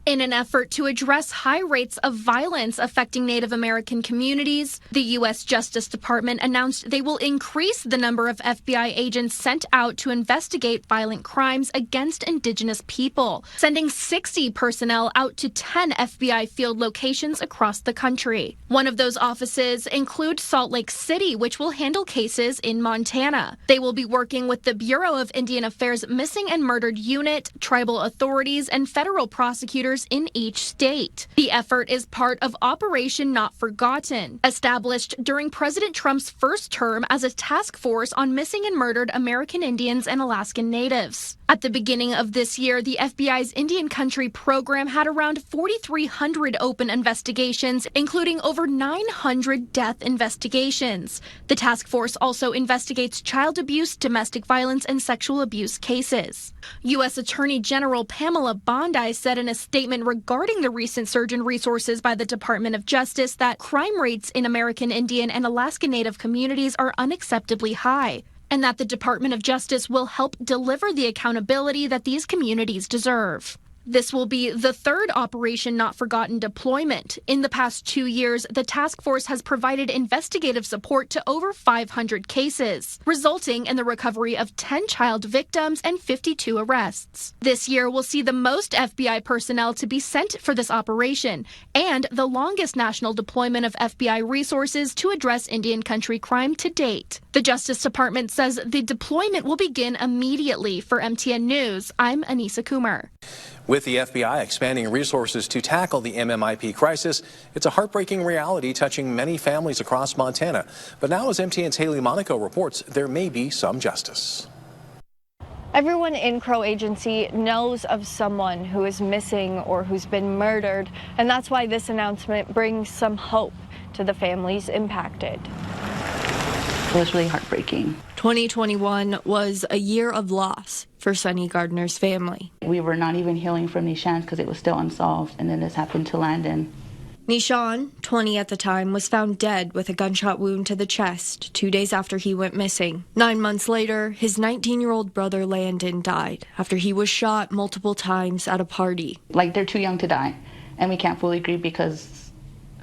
In an effort to address high rates of violence affecting Native American communities, the U.S. Justice Department announced they will increase the number of FBI agents sent out to investigate violent crimes against Indigenous people, sending 60 personnel out to 10 FBI field locations across the country. One of those offices includes Salt Lake City, which will handle cases in Montana. They will be working with the Bureau of Indian Affairs Missing and Murdered Unit, tribal authorities, and federal prosecutors in each state. The effort is part of Operation Not Forgotten, established during President Trump's first term as a task force on missing and murdered American Indians and Alaskan Natives. At the beginning of this year, the FBI's Indian Country program had around 4,300 open investigations, including over 900 death investigations. The task force also investigates child abuse, domestic violence, and sexual abuse cases. U.S. Attorney General Pamela Bondi said in a statement regarding the recent surge in resources by the Department of Justice that crime rates in American Indian and Alaska Native communities are unacceptably high, and that the Department of Justice will help deliver the accountability that these communities deserve. This will be the third Operation Not Forgotten deployment. In the past 2 years, the task force has provided investigative support to over 500 cases, resulting in the recovery of 10 child victims and 52 arrests. This year will see the most FBI personnel to be sent for this operation and the longest national deployment of FBI resources to address Indian Country crime to date. The Justice Department says the deployment will begin immediately. For MTN News, I'm Anisa Kumar. With the FBI expanding resources to tackle the MMIP crisis, it's a heartbreaking reality touching many families across Montana. But now, as MTN's Haley Monaco reports, there may be some justice. Everyone in Crow Agency knows of someone who is missing or who's been murdered, and that's why this announcement brings some hope to the families impacted. It was really heartbreaking. 2021 was a year of loss for Sonny Gardner's family. We were not even healing from Nishan because it was still unsolved, and then this happened to Landon. Nishan, 20 at the time, was found dead with a gunshot wound to the chest 2 days after he went missing. 9 months later, his 19-year-old brother Landon died after he was shot multiple times at a party. Like, they're too young to die, and we can't fully agree because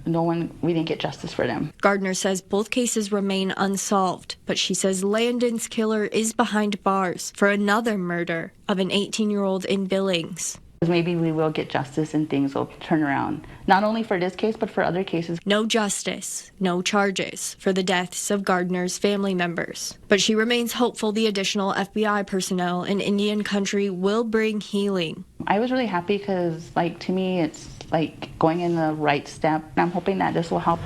we didn't get justice for them. Gardner says both cases remain unsolved, but she says Landon's killer is behind bars for another murder of an 18-year-old in Billings. Maybe we will get justice and things will turn around, not only for this case, but for other cases. No justice, no charges for the deaths of Gardner's family members. But she remains hopeful the additional FBI personnel in Indian Country will bring healing. I was really happy because, to me, it's going in the right step. I'm hoping that this will help.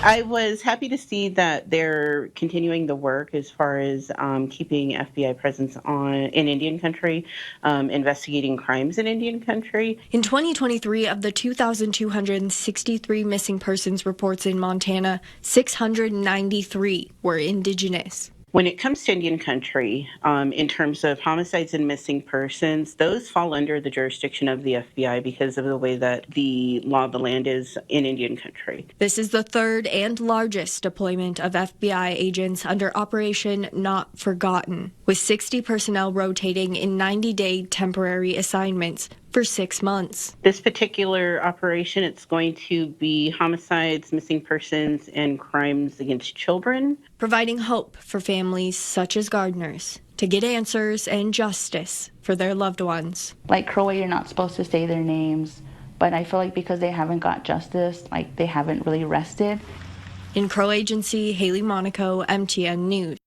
I was happy to see that they're continuing the work as far as keeping FBI presence in Indian Country, investigating crimes in Indian Country. In 2023, of the 2,263 missing persons reports in Montana, 693 were Indigenous. When it comes to Indian Country, in terms of homicides and missing persons, those fall under the jurisdiction of the FBI because of the way that the law of the land is in Indian Country. This is the third and largest deployment of FBI agents under Operation Not Forgotten, with 60 personnel rotating in 90-day temporary assignments for 6 months. This particular operation, it's going to be homicides, missing persons, and crimes against children, providing hope for families such as Gardner's to get answers and justice for their loved ones. Like Crow, you're not supposed to say their names, but I feel like because they haven't got justice, they haven't really rested. In Crow Agency, Haley Monaco, MTN News.